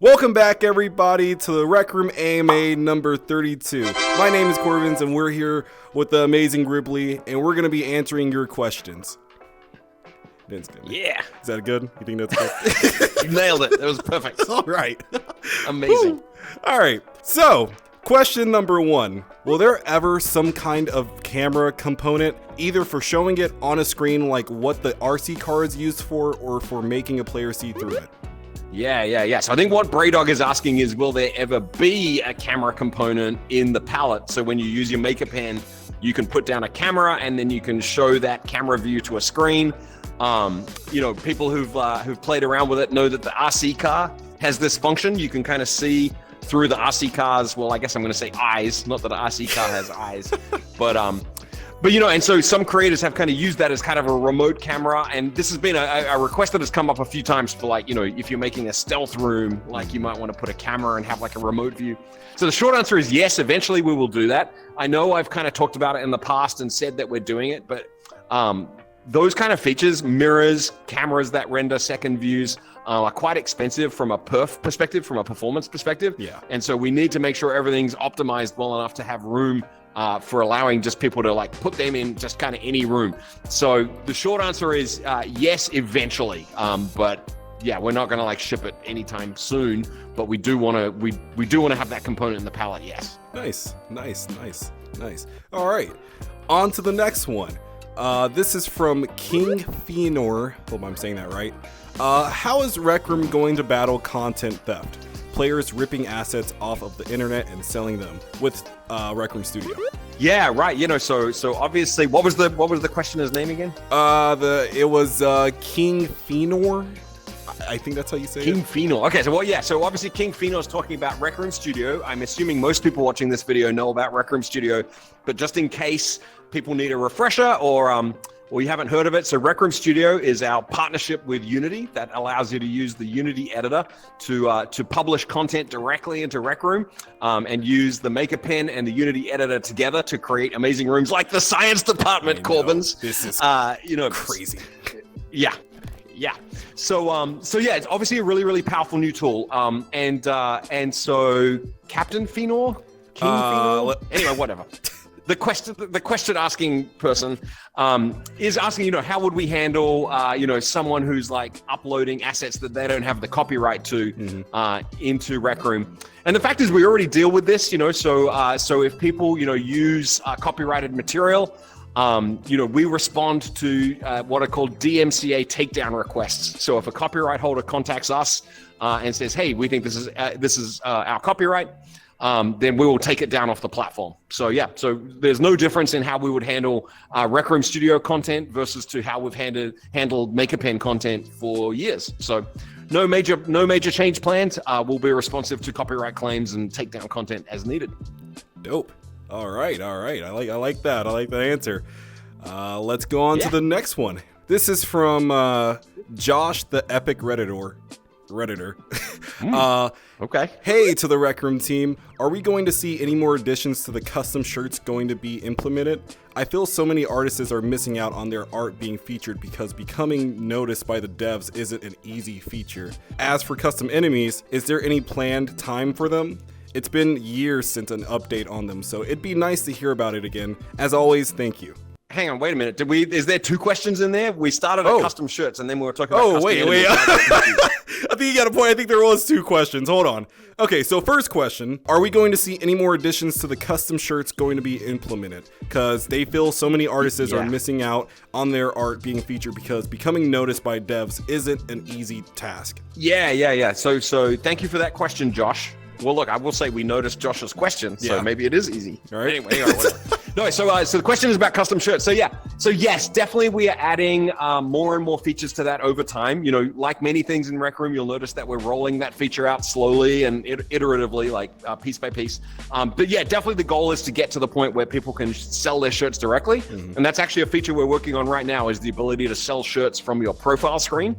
Welcome back, everybody, to the Rec Room AMA number 32. My name is Corbenz, and we're here with the amazing Gribbly, and we're going to be answering your questions. That's good. Yeah. Is that good? You think that's good? You nailed it. That was perfect. All right. Amazing. Woo. All right. So, question number 1. Will there ever some kind of camera component, either for showing it on a screen like what the RC car is used for, or for making a player see through it? Yeah. So I think what Braydog is asking is, will there ever be a camera component in the palette? So when you use your Maker Pen, you can put down a camera and then you can show that camera view to a screen. People who've played around with it know that the RC car has this function. You can kind of see through the RC car's, well, I guess I'm going to say eyes, not that an RC car has eyes, but and so some creators have kind of used that as kind of a remote camera, and this has been a request that has come up a few times for, like, if you're making a stealth room, like, you might want to put a camera and have like a remote view. So the short answer is yes, eventually we will do that. I know I've kind of talked about it in the past and said that we're doing it, but those kind of features, mirrors, cameras that render second views, are quite expensive from a perf perspective, from a performance perspective. Yeah. And so we need to make sure everything's optimized well enough to have room for allowing just people to, like, put them in just kind of any room. So the short answer is yes, eventually. But yeah, we're not going to, like, ship it anytime soon. But we do want to we do want to have that component in the palette. Yes. Nice. All right, on to the next one. This is from King Fenor. Hope I'm saying that right. How is Rec Room going to battle content theft? Players ripping assets off of the internet and selling them with Rec Room Studio. Yeah, right. So obviously, what was the questioner's name again? It was King Fenor. I think that's how you say it. King Fenor. Okay, so obviously King Fenor is talking about Rec Room Studio. I'm assuming most people watching this video know about Rec Room Studio, but just in case people need a refresher or you haven't heard of it, so Rec Room Studio is our partnership with Unity that allows you to use the Unity editor to publish content directly into Rec Room and use the Maker Pen and the Unity editor together to create amazing rooms like the science department, Corbenz. This is crazy. Yeah. So yeah, it's obviously a really, really powerful new tool. And so Captain Fenor, King Fenor, anyway, whatever. The question asking person is asking, how would we handle, someone who's, like, uploading assets that they don't have the copyright to into Rec Room. And the fact is, we already deal with this, so if people, use copyrighted material, we respond to what are called DMCA takedown requests. So if a copyright holder contacts us and says, hey, we think this is our copyright, then we will take it down off the platform. So there's no difference in how we would handle Rec Room Studio content versus to how we've handled Maker Pen content for years. So no major change planned. We'll be responsive to copyright claims and take down content as needed. Dope. All right. I like that. I like the answer. Let's go on to the next one. This is from Josh, the Epic Redditor. Okay. Hey to the Rec Room team. Are we going to see any more additions to the custom shirts going to be implemented? I feel so many artists are missing out on their art being featured because becoming noticed by the devs isn't an easy feature. As for custom enemies, is there any planned time for them? It's been years since an update on them, so it'd be nice to hear about it again. As always, thank you. Hang on, wait a minute. Is there 2 questions in there? We started at custom shirts and then we were talking about custom wait. I think you got a point. I think there was 2 questions. Hold on. Okay, so first question, are we going to see any more additions to the custom shirts going to be implemented? Because they feel so many artists are missing out on their art being featured because becoming noticed by devs isn't an easy task. Yeah. So thank you for that question, Josh. Well, look, I will say we noticed Josh's question, so maybe it is easy. All right. Anyway, whatever. No, so the question is about custom shirts. So yes, definitely we are adding more and more features to that over time. Like many things in Rec Room, you'll notice that we're rolling that feature out slowly and iteratively, like piece by piece. But yeah, definitely the goal is to get to the point where people can sell their shirts directly. Mm-hmm. And that's actually a feature we're working on right now, is the ability to sell shirts from your profile screen.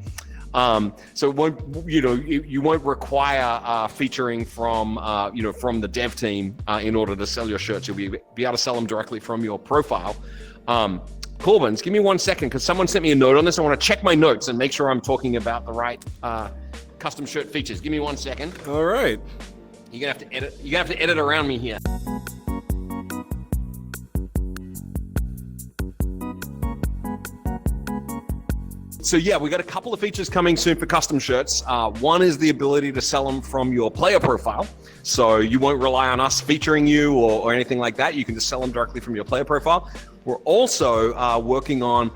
So it won't, you won't require featuring from the dev team in order to sell your shirts. You'll be able to sell them directly from your profile. Corbenz, give me 1 second because someone sent me a note on this. I want to check my notes and make sure I'm talking about the right custom shirt features. Give me 1 second. All right. You're gonna have to edit. You're gonna have to edit around me here. So yeah, we got a couple of features coming soon for custom shirts. One is the ability to sell them from your player profile. So you won't rely on us featuring you or anything like that. You can just sell them directly from your player profile. We're also working on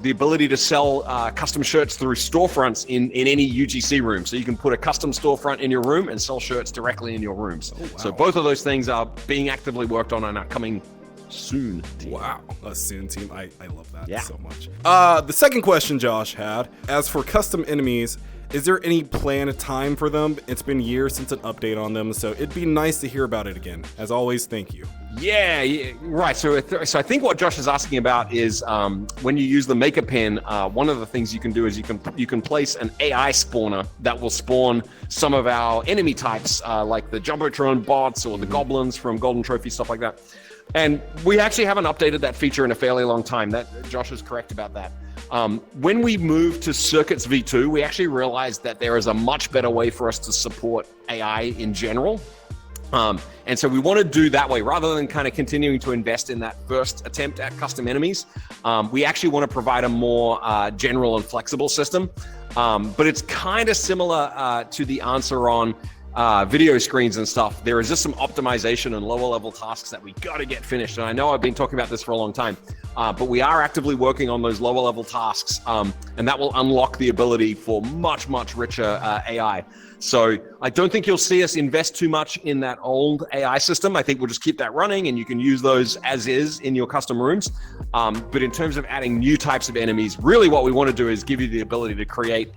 the ability to sell custom shirts through storefronts in any UGC room. So you can put a custom storefront in your room and sell shirts directly in your rooms. Oh, wow. So both of those things are being actively worked on and are coming soon. Wow, a soon team. I love that so much. The second question Josh had, as for custom enemies, is there any planned time for them? It's been years since an update on them, so it'd be nice to hear about it again. As always, thank you. Yeah, right. So I think what Josh is asking about is when you use the Maker Pen, one of the things you can do is you can place an AI spawner that will spawn some of our enemy types, like the Jumbotron bots or the goblins from Golden Trophy, stuff like that. And we actually haven't updated that feature in a fairly long time. That Josh is correct about that. When we moved to Circuits V2, we actually realized that there is a much better way for us to support AI in general. And so we want to do that way rather than kind of continuing to invest in that first attempt at custom enemies. We actually want to provide a more general and flexible system. But it's kind of similar to the answer on video screens and stuff. There is just some optimization and lower level tasks that we got to get finished. And I know I've been talking about this for a long time, but we are actively working on those lower level tasks, and that will unlock the ability for much, much richer AI. So I don't think you'll see us invest too much in that old AI system. I think we'll just keep that running and you can use those as is in your custom rooms. But in terms of adding new types of enemies, really what we want to do is give you the ability to create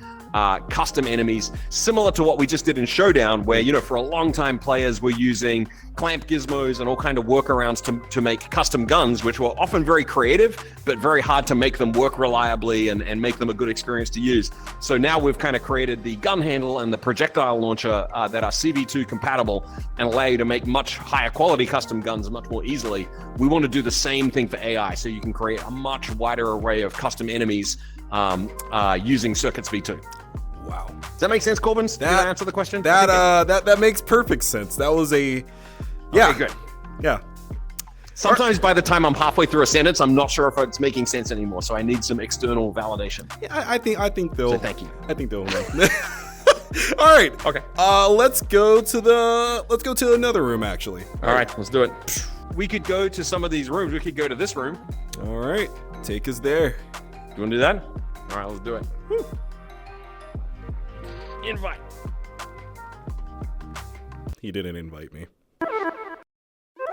custom enemies similar to what we just did in Showdown, where, you know, for a long time players were using clamp gizmos and all kind of workarounds to make custom guns, which were often very creative, but very hard to make them work reliably and make them a good experience to use. So now we've kind of created the gun handle and the projectile launcher that are CV2 compatible and allow you to make much higher quality custom guns much more easily. We want to do the same thing for AI, so you can create a much wider array of custom enemies using Circuits V2. Wow. Does that make sense, Corbenz? Did I answer the question? That makes perfect sense. That was a... Yeah. Okay, good. Yeah. Sometimes by the time I'm halfway through a sentence, I'm not sure if it's making sense anymore, so I need some external validation. Yeah, I think they'll... So thank you. I think they'll know. All right. Okay. Let's go to another room, actually. All right, let's do it. We could go to some of these rooms. We could go to this room. All right. Take us there. You want to do that? All right, let's do it. Woo. Invite. He didn't invite me.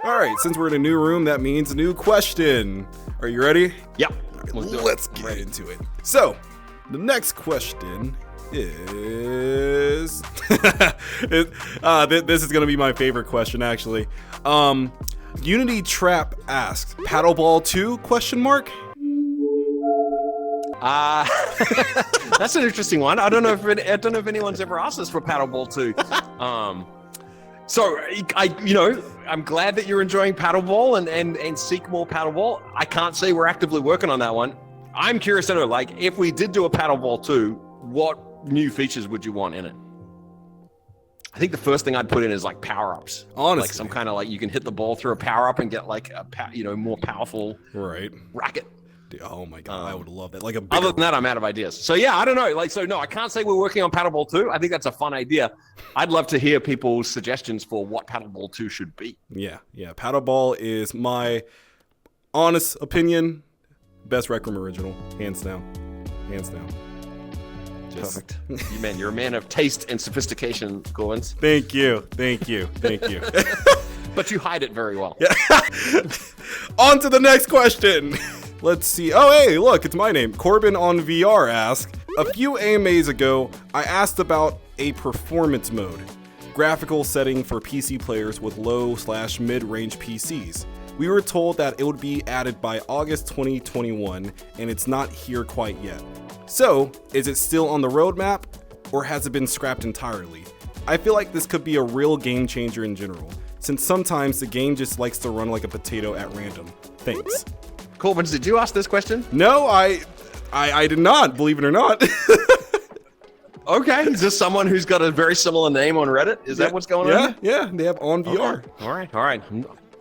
All right, since we're in a new room, that means a new question. Are you ready? Yep. Right, let's get into it. So, the next question is... this is going to be my favorite question, actually. Unity Trap asks, Paddleball 2, question mark? That's an interesting one. I don't know if anyone's ever asked us for Paddleball 2. So I'm glad that you're enjoying Paddleball and seek more Paddleball. I can't say we're actively working on that one. I'm curious to know, like, if we did do a Paddleball 2, what new features would you want in it? I think the first thing I'd put in is like power-ups. Honestly, like some kind of like you can hit the ball through a power-up and get like a more powerful racket. Oh my god, I would love that. Like other than that, I'm out of ideas. So yeah, I don't know. No, I can't say we're working on Paddleball 2. I think that's a fun idea. I'd love to hear people's suggestions for what Paddleball 2 should be. Yeah. Paddleball is my honest opinion best Rec Room original, hands down. Perfect. You're a man of taste and sophistication, Corbenz. Thank you. But you hide it very well. Yeah. On to the next question. Let's see. Oh, hey, look, it's my name. Corbin on VR asks, a few AMAs ago, I asked about a performance mode, graphical setting for PC players with low/mid-range PCs. We were told that it would be added by August 2021, and it's not here quite yet. So, is it still on the roadmap, or has it been scrapped entirely? I feel like this could be a real game changer in general, since sometimes the game just likes to run like a potato at random. Thanks. Corbenz, did you ask this question? No, I did not, believe it or not. Okay, is this someone who's got a very similar name on Reddit? Is that what's going on? Yeah, they have on VR. All right.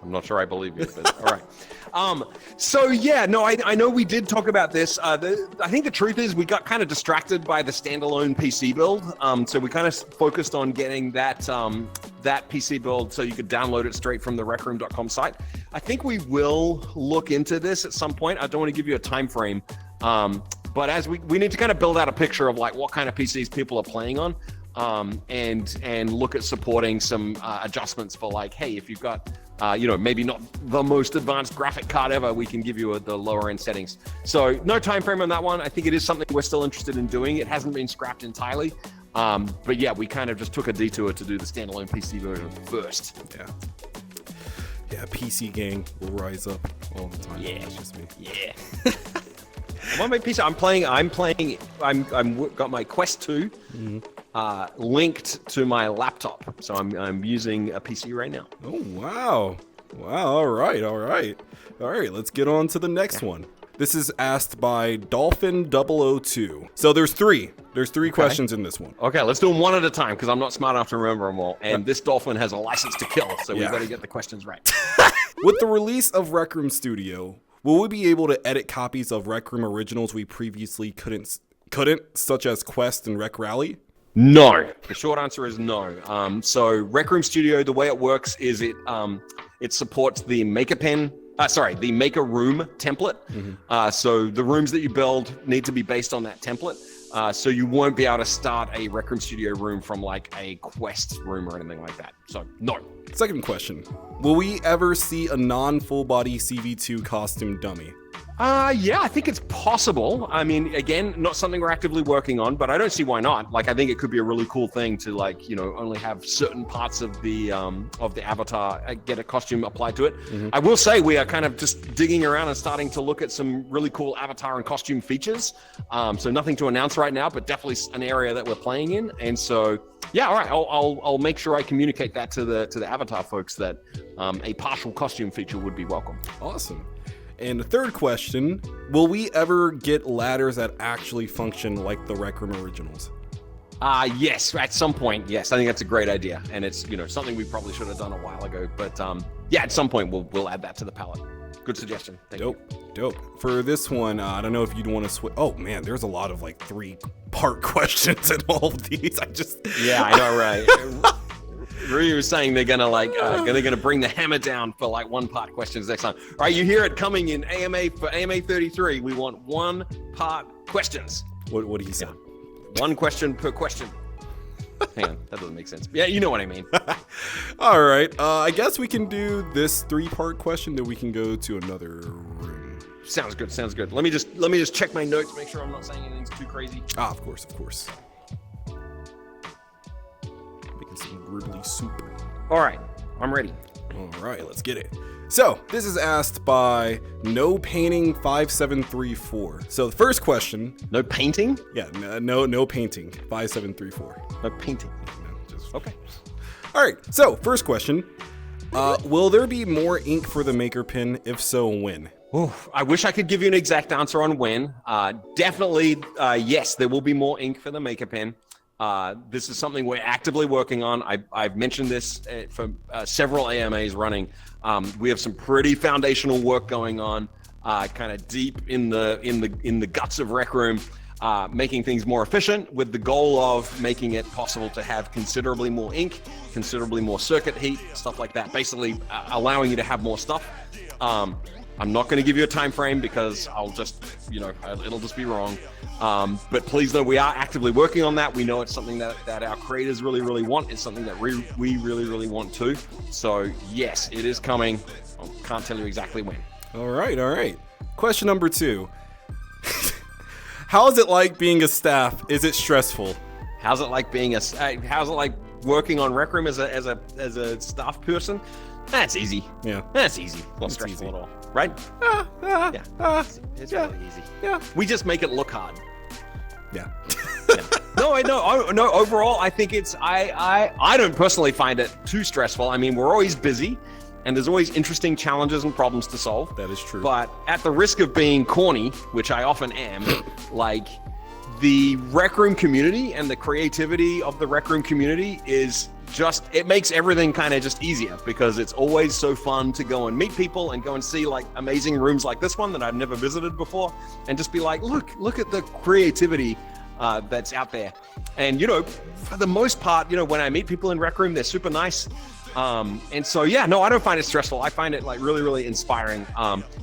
I'm not sure I believe you, but all right. So yeah, no, I know we did talk about this. I think the truth is we got kind of distracted by the standalone PC build. So we kind of focused on getting that PC build so you could download it straight from the recroom.com site. I think we will look into this at some point. I don't want to give you a time frame. But as we need to kind of build out a picture of like what kind of PCs people are playing on, and look at supporting some adjustments for like, hey, if you've got maybe not the most advanced graphic card ever, we can give you the lower end settings. So no time frame on that one. I think it is something we're still interested in doing. It hasn't been scrapped entirely, but yeah, we kind of just took a detour to do the standalone PC version first. Yeah, PC gang will rise up all the time. Yeah, that's just me. Yeah. I'm on my PC. I'm got my Quest 2 linked to my laptop, so I'm using a PC right now. Oh wow! All right. Let's get on to the next one. This is asked by Dolphin002. So there's three questions in this one. Okay, let's do them one at a time because I'm not smart enough to remember them all. And this dolphin has a license to kill, so we better get the questions right. With the release of Rec Room Studio, will we be able to edit copies of Rec Room originals we previously couldn't, such as Quest and Rec Rally? No. The short answer is no. So Rec Room Studio, the way it works is it supports the the Maker Room template. So the rooms that you build need to be based on that template. So you won't be able to start a Rec Room Studio room from like a Quest room or anything like that. So no. Second question. Will we ever see a non-full body CV2 costume dummy? Yeah, I think it's possible. I mean, again, not something we're actively working on, but I don't see why not. Like, I think it could be a really cool thing to like, only have certain parts of the avatar get a costume applied to it. I will say we are kind of just digging around and starting to look at some really cool avatar and costume features. So nothing to announce right now, but definitely an area that we're playing in. And so, yeah, all right, I'll make sure I communicate that to the avatar folks that a partial costume feature would be welcome. Awesome. And the third question, will we ever get ladders that actually function like the Rec Room originals? Yes, at some point, yes. I think that's a great idea. And it's, something we probably should have done a while ago. But yeah, at some point we'll add that to the palette. Good suggestion. Thank you. Dope. For this one, I don't know if you'd want to switch. Oh man, there's a lot of like 3-part questions in all of these. Yeah, I know, right? Rui was saying they're gonna bring the hammer down for like 1-part questions next time. All right, you hear it coming in AMA for AMA 33. We want 1-part questions. What do you say? 1 question per question. Hang on, that doesn't make sense. Yeah, you know what I mean. All right, I guess we can do this 3-part question, then we can go to another room. Sounds good. Let me just check my notes, make sure I'm not saying anything too crazy. Of course. Some Gribbly soup. All right, I'm ready. All right, let's get it. So this is asked by No Painting 5734. So the first question. No painting? Yeah, no painting 5734. No painting. Okay. All right. So first question. Will there be more ink for the Maker Pen? If so, when? Oof, I wish I could give you an exact answer on when. Definitely, yes, there will be more ink for the Maker Pen. This is something we're actively working on. I've mentioned this for several AMAs running. We have some pretty foundational work going on, kind of deep in the guts of Rec Room, making things more efficient with the goal of making it possible to have considerably more ink, considerably more circuit heat, stuff like that. Basically, allowing you to have more stuff. I'm not going to give you a time frame because I'll just, it'll just be wrong. But please know we are actively working on that. We know it's something that our creators really, really want. It's something that we really, really want too. So yes, it is coming. I can't tell you exactly when. All right. Question number 2. How is it like being a staff? Is it stressful? How's it like working on Rec Room as a staff person? That's easy. Yeah. That's easy. Not stressful at all. Right? It's really easy. Yeah. We just make it look hard. Yeah. No, overall, I think I don't personally find it too stressful. I mean, we're always busy and there's always interesting challenges and problems to solve. That is true. But at the risk of being corny, which I often am, like the Rec Room community and the creativity of the Rec Room community is just, it makes everything kind of just easier, because it's always so fun to go and meet people and go and see like amazing rooms like this one that I've never visited before, and just be like, look at the creativity that's out there. And, you know, for the most part, you know, when I meet people in Rec Room, they're super nice. And so, yeah, no, I don't find it stressful. I find it like really, really inspiring.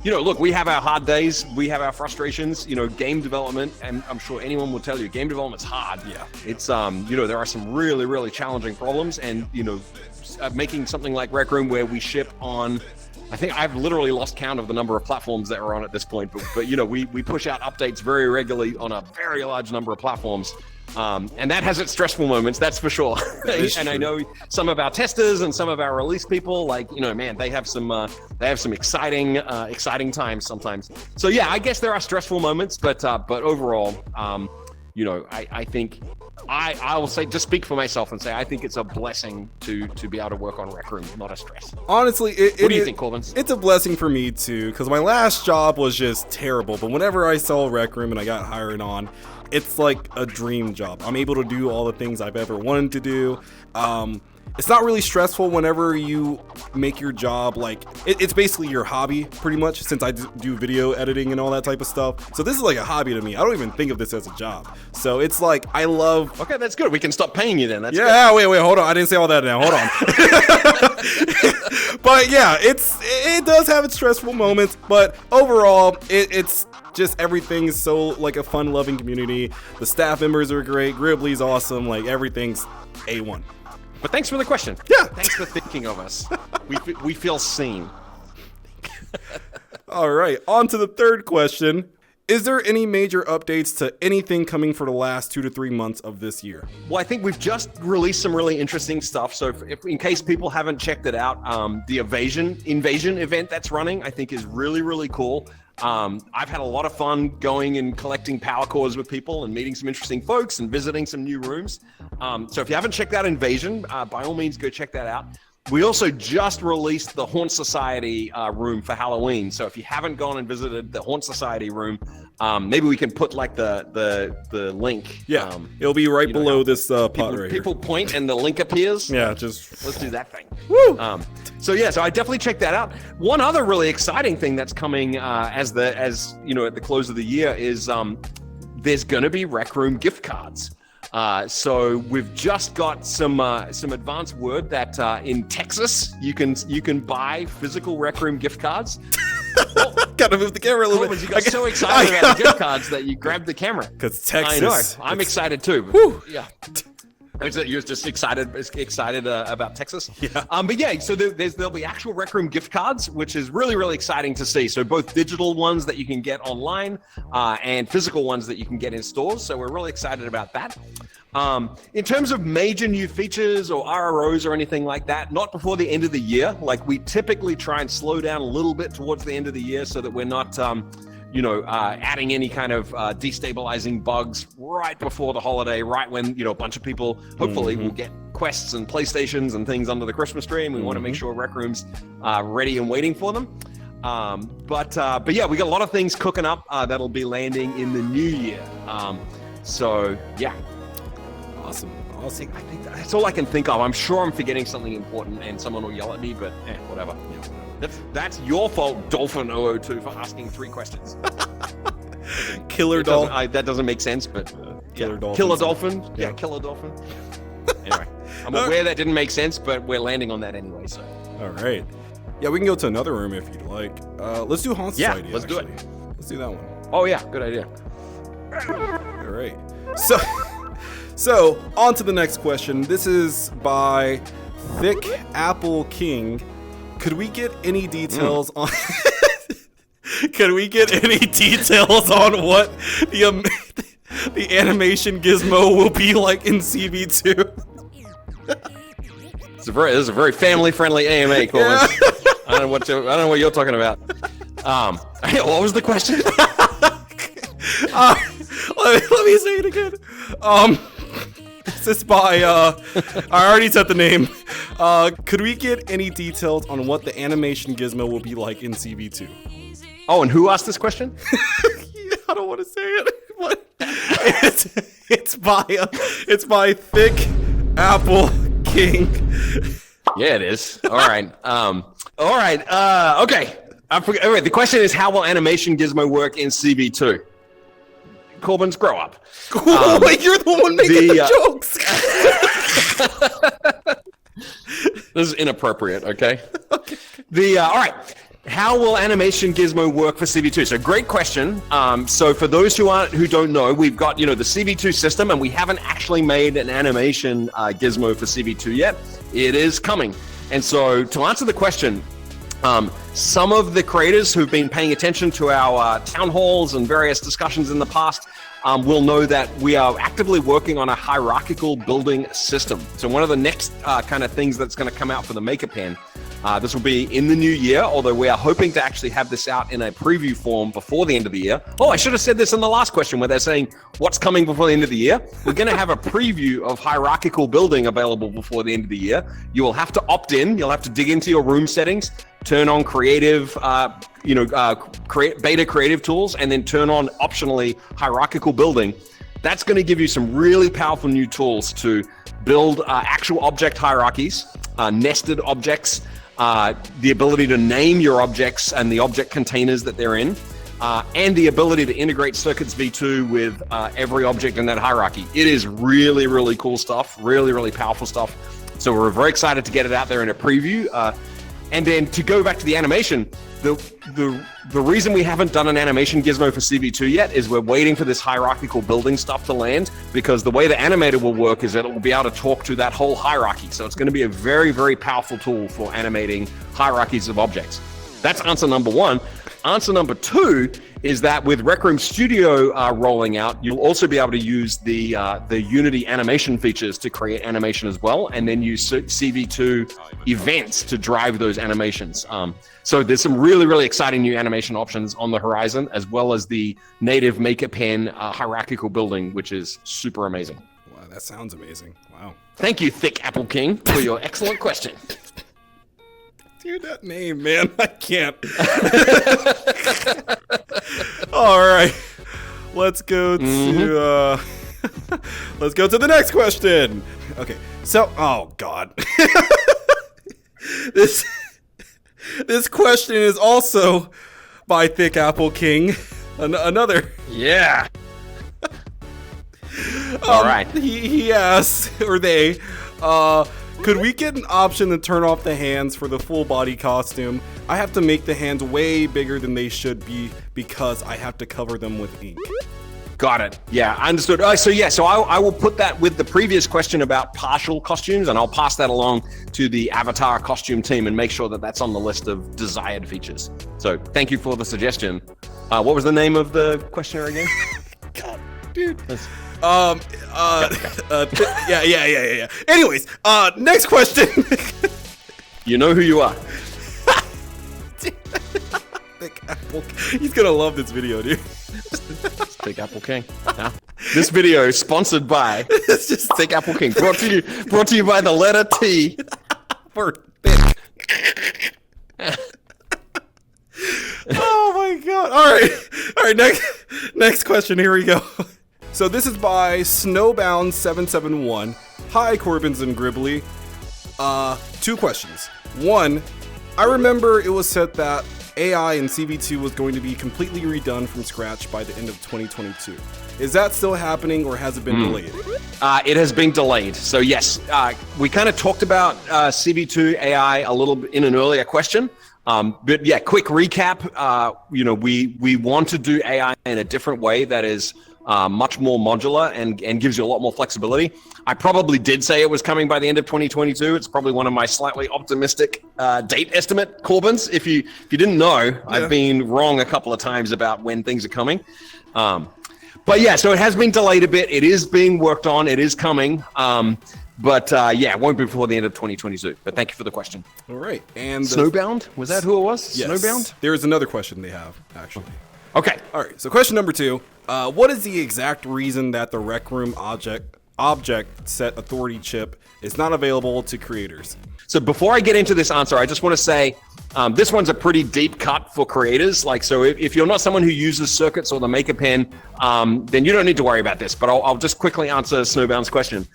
You know, look, we have our hard days, we have our frustrations, you know, game development, and I'm sure anyone will tell you game development's hard. Yeah. It's, you know, there are some really, really challenging problems, and, you know, making something like Rec Room where we ship on, I think I've literally lost count of the number of platforms that we're on at this point, but you know, we push out updates very regularly on a very large number of platforms. And that has its stressful moments, that's for sure. And I know some of our testers and some of our release people, like, you know, man, they have some exciting times sometimes. So yeah, I guess there are stressful moments, but overall, you know, I think I will say, just speak for myself and say, I think it's a blessing to be able to work on Rec Room, not a stress. Honestly, what do you think, Corbenz? It's a blessing for me too, because my last job was just terrible. But whenever I saw Rec Room and I got hired on, it's like a dream job. I'm able to do all the things I've ever wanted to do. It's not really stressful whenever you make your job like it's basically your hobby pretty much, since I do video editing and all that type of stuff. So this is like a hobby to me. I don't even think of this as a job. So it's like I love. Okay, that's good. We can stop paying you then. That's yeah. Good. Wait, hold on. I didn't say all that now. Hold on. But yeah, it does have its stressful moments, but overall, it's just everything's so like a fun, loving community. The staff members are great. Gribbly's awesome. Like everything's A1. But thanks for the question. Yeah. Thanks for thinking of us. We feel seen. All right. On to the third question. Is there any major updates to anything coming for the last 2 to 3 months of this year? Well, I think we've just released some really interesting stuff. So if in case people haven't checked it out, the Invasion event that's running, I think is really, really cool. I've had a lot of fun going and collecting power cores with people and meeting some interesting folks and visiting some new rooms. So if you haven't checked out Invasion, by all means, go check that out. We also just released the Haunt Society room for Halloween. So if you haven't gone and visited the Haunt Society room, maybe we can put like the link. Yeah, it'll be right below this pot right here. People point and the link appears. Yeah, let's do that thing. Woo! So I definitely check that out. One other really exciting thing that's coming as you know, at the close of the year is there's going to be Rec Room gift cards. So we've just got some advanced word that in Texas you can buy physical Rec Room gift cards. Gotta move the camera a little bit. You got so excited about the gift cards that you grabbed the camera. Because Texas. I know. I'm excited too. Whew. Yeah. You're just excited about Texas? Yeah. But yeah, so there'll be actual Rec Room gift cards, which is really, really exciting to see. So both digital ones that you can get online and physical ones that you can get in stores. So we're really excited about that. In terms of major new features or RROs or anything like that, not before the end of the year. Like we typically try and slow down a little bit towards the end of the year so that we're not adding any kind of destabilizing bugs right before the holiday, right when, you know, a bunch of people hopefully will get quests and PlayStations and things under the Christmas tree, and we want to make sure Rec Room's ready and waiting for them. But yeah, we got a lot of things cooking up that'll be landing in the new year. So yeah. Awesome. I think that's all I can think of. I'm sure I'm forgetting something important and someone will yell at me, but whatever. That's your fault, Dolphin002, for asking 3 questions. Killer Dolphin. That doesn't make sense, but Killer Dolphin. Killer Dolphin. Yeah, Killer Dolphin. Anyway, I'm aware that didn't make sense, but we're landing on that anyway. So. All right. Yeah, we can go to another room if you'd like. Let's do Haunt Society. Yeah, let's do it. Let's do that one. Oh yeah, good idea. All right. So on to the next question. This is by Thick Apple King. Could we get any details on? Could we get any details on what the animation gizmo will be like in CV2? This is a very family-friendly AMA, Corbenz. Yeah. I don't know what you're talking about. What was the question? Let me say it again. This is by, I already said the name. Could we get any details on what the animation gizmo will be like in CV2? Oh, and who asked this question? I don't want to say it. What? It's by Thick Apple King. Yeah, it is. All right. Okay. All right. The question is, how will animation gizmo work in CV2? Corbenz, grow up. Wait, you're the one making the jokes. This is inappropriate. Okay. All right. How will animation gizmo work for CV2? So great question. So for those who don't know, we've got the CV2 system, and we haven't actually made an animation gizmo for CV2 yet. It is coming. And so to answer the question, some of the creators who've been paying attention to our town halls and various discussions in the past will know that we are actively working on a hierarchical building system. So one of the next kind of things that's going to come out for the Maker Pen, this will be in the new year, although we are hoping to actually have this out in a preview form before the end of the year. Oh, I should have said this in the last question where they're saying what's coming before the end of the year. We're going to have a preview of hierarchical building available before the end of the year. You will have to opt in. You'll have to dig into your room settings, turn on creative, beta creative tools, and then turn on optionally hierarchical building. That's going to give you some really powerful new tools to build actual object hierarchies, nested objects, the ability to name your objects and the object containers that they're in, and the ability to integrate circuits v2 with every object in that hierarchy. It is really, really cool stuff, really, really powerful stuff. So we're very excited to get it out there in a preview. And then to go back to the animation, the reason we haven't done an animation gizmo for CV2 yet is we're waiting for this hierarchical building stuff to land, because the way the animator will work is that it will be able to talk to that whole hierarchy. So it's going to be a very, very powerful tool for animating hierarchies of objects. That's answer number one. Answer number two is that with Rec Room Studio rolling out, you'll also be able to use the Unity animation features to create animation as well, and then use CV2 events to drive those animations. So there's some really, really exciting new animation options on the horizon, as well as the native Maker Pen hierarchical building, which is super amazing. Wow, that sounds amazing. Wow. Thank you, Thick Apple King, for your excellent question. Dude, that name, man, I can't. All right, let's go to let's go to the next question. Okay, so oh god, this question is also by Thick Apple King. Another. Yeah. All right. He asks, or they, could we get an option to turn off the hands for the full body costume? I have to make the hands way bigger than they should be because I have to cover them with ink. Got it. Yeah, I understood. So I will put that with the previous question about partial costumes, and I'll pass that along to the avatar costume team and make sure that that's on the list of desired features. So thank you for the suggestion. What was the name of the questionnaire again? God, dude. Yeah. Anyways, next question. You know who you are. Thick Apple. He's gonna love this video, dude. Thick Apple King. Yeah. This video is sponsored by It's just Thick Apple King. Brought to you by the letter T for thick. Oh my god. All right. Next question. Here we go. So this is by Snowbound771. Hi, Corbenz and Gribbly. 2 questions. 1, I remember it was said that AI in CV2 was going to be completely redone from scratch by the end of 2022. Is that still happening, or has it been delayed? It has been delayed. So yes, we kind of talked about CV2 AI a little bit in an earlier question. But yeah, quick recap. We want to do AI in a different way that is much more modular and gives you a lot more flexibility. I probably did say it was coming by the end of 2022. It's probably one of my slightly optimistic date estimate, Corbenz. If you didn't know, I've been wrong a couple of times about when things are coming. But yeah, so it has been delayed a bit. It is being worked on. It is coming. But it won't be before the end of 2022. But thank you for the question. All right. And Snowbound? Was that who it was? Yes. Snowbound? There's another question they have, actually. Okay. All right. So question number 2. What is the exact reason that the Rec Room object set authority chip is not available to creators? So before I get into this answer, I just want to say This one's a pretty deep cut for creators. Like, so if you're not someone who uses circuits or the Maker Pen, then you don't need to worry about this. But I'll just quickly answer Snowbound's question.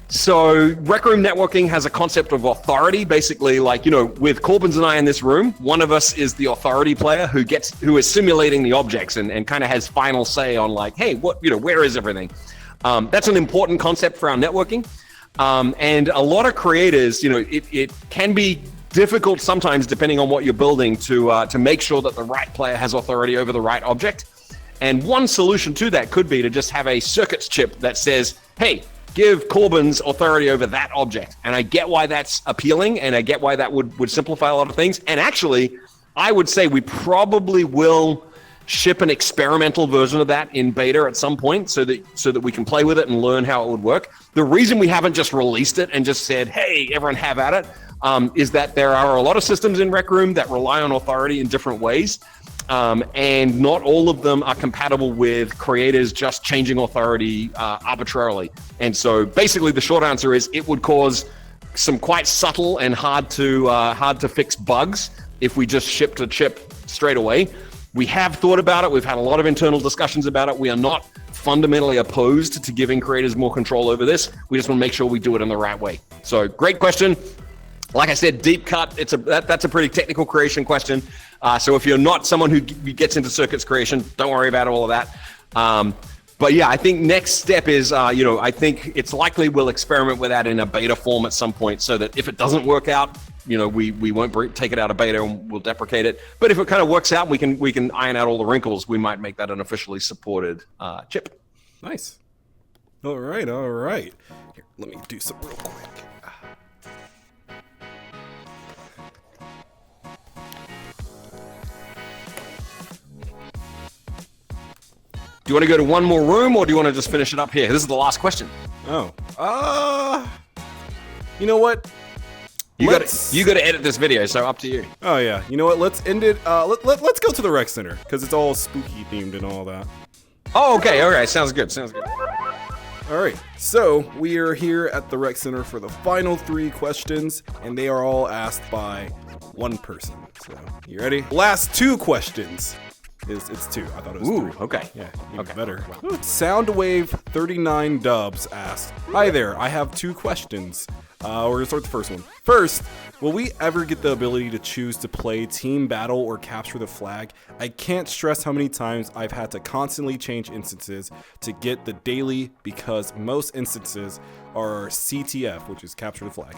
So Rec Room networking has a concept of authority. Basically, like, with Corbenz and I in this room, one of us is the authority player who is simulating the objects and kind of has final say on, like, hey, where is everything? That's an important concept for our networking. And a lot of creators, it can be difficult sometimes, depending on what you're building, to make sure that the right player has authority over the right object. And one solution to that could be to just have a circuits chip that says, hey, give Corbenz authority over that object. And I get why that's appealing, and I get why that would simplify a lot of things. And actually, I would say we probably will ship an experimental version of that in beta at some point so that we can play with it and learn how it would work. The reason we haven't just released it and just said, hey, everyone have at it, is that there are a lot of systems in Rec Room that rely on authority in different ways. And not all of them are compatible with creators just changing authority arbitrarily. And so basically the short answer is it would cause some quite subtle and hard to fix bugs if we just shipped a chip straight away. We have thought about it. We've had a lot of internal discussions about it. We are not fundamentally opposed to giving creators more control over this. We just want to make sure we do it in the right way. So great question. Like I said, deep cut. That's a pretty technical creation question. So if you're not someone who gets into circuits creation, don't worry about all of that. But yeah, I think next step is, I think it's likely we'll experiment with that in a beta form at some point, so that if it doesn't work out, we won't take it out of beta and we'll deprecate it. But if it kind of works out, we can iron out all the wrinkles. We might make that an officially supported chip. Nice. All right. Here, let me do some real quick. Do you want to go to one more room, or do you want to just finish it up here? This is the last question. Oh. You know what? You got to edit this video, so up to you. Oh yeah. You know what? Let's end it. Let's go to the rec center because it's all spooky themed and all that. Oh, okay. All right. Sounds good. All right. So we are here at the rec center for the final 3 questions, and they are all asked by one person. So you ready? Last 2 questions. It's 2. I thought it was 3. Okay. Yeah, even better. Soundwave39 Dubs asked, "Hi there, I have 2 questions. We're gonna start the first one. First, will we ever get the ability to choose to play team battle or capture the flag? I can't stress how many times I've had to constantly change instances to get the daily because most instances are CTF, which is capture the flag.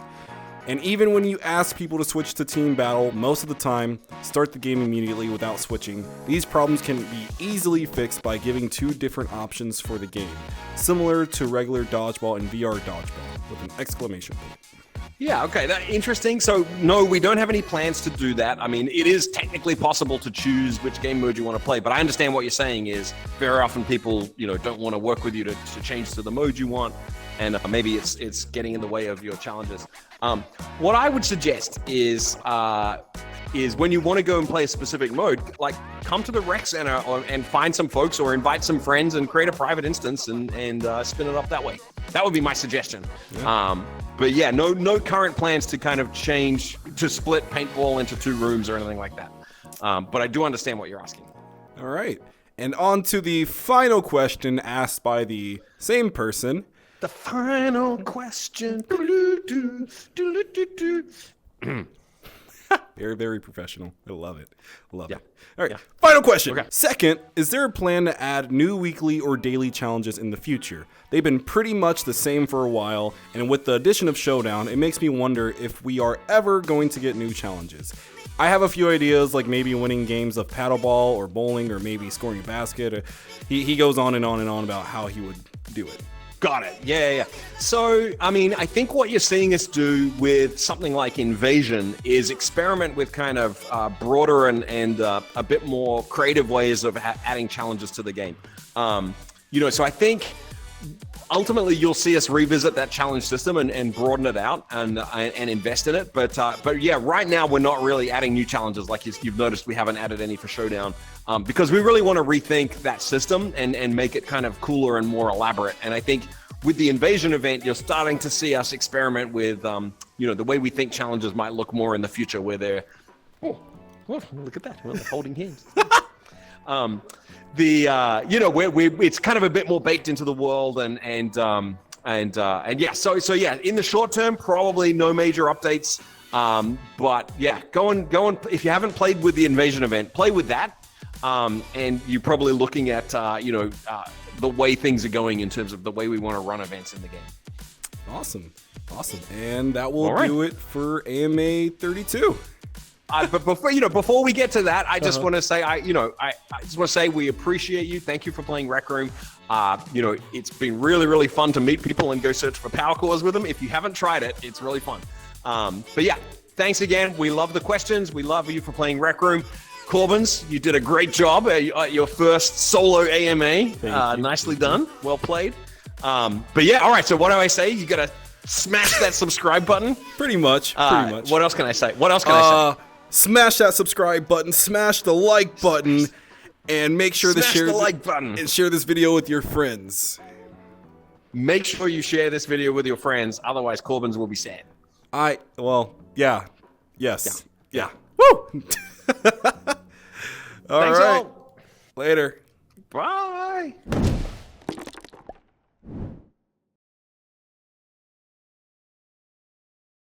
And even when you ask people to switch to team battle, most of the time, start the game immediately without switching. These problems can be easily fixed by giving 2 different options for the game, similar to regular dodgeball and VR dodgeball, with an exclamation point." Yeah, okay, that's interesting. So no, we don't have any plans to do that. I mean, it is technically possible to choose which game mode you want to play, but I understand what you're saying is very often people, don't want to work with you to change to the mode you want, and maybe it's getting in the way of your challenges. What I would suggest is when you want to go and play a specific mode, like come to the rec center and find some folks or invite some friends and create a private instance and spin it up that way. That would be my suggestion. Yeah. But yeah, no current plans to kind of change, to split paintball into 2 rooms or anything like that. But I do understand what you're asking. All right. And on to the final question asked by the same person. The final question. Very, very professional. I love it. Love it. All right. Yeah. Final question. Okay. Second, is there a plan to add new weekly or daily challenges in the future? They've been pretty much the same for a while, and with the addition of Showdown, it makes me wonder if we are ever going to get new challenges. I have a few ideas, like maybe winning games of paddleball or bowling, or maybe scoring a basket. He goes on and on and on about how he would do it. Got it. Yeah. So, I mean, I think what you're seeing us do with something like Invasion is experiment with kind of broader and a bit more creative ways of adding challenges to the game. So I think ultimately you'll see us revisit that challenge system and broaden it out and invest in it. But yeah, right now we're not really adding new challenges. Like you've noticed, we haven't added any for Showdown. Because we really want to rethink that system and make it kind of cooler and more elaborate. And I think with the invasion event, you're starting to see us experiment with, the way we think challenges might look more in the future, where they're, look at that, we're holding hands. It's kind of a bit more baked into the world, and yeah. So yeah, in the short term, probably no major updates. But yeah, go and if you haven't played with the invasion event, play with that. And you're probably looking at the way things are going in terms of the way we want to run events in the game. Awesome. And that will do it for AMA 32. But before we get to that, I just want to say, I just want to say we appreciate you. Thank you for playing Rec Room. It's been really, really fun to meet people and go search for power cores with them. If you haven't tried it, it's really fun. But yeah, thanks again. We love the questions. We love you for playing Rec Room. Corbenz, you did a great job at your first solo AMA. Nicely done. Well played. But yeah, all right. So what do I say? You got to smash that subscribe button. Pretty much. What else can I say? Smash that subscribe button. Smash the like button. And make sure to share the like button. And share this video with your friends. Make sure you share this video with your friends. Otherwise, Corbenz will be sad. Yes. Yeah. Woo! All Thanks right. all. Later. Bye.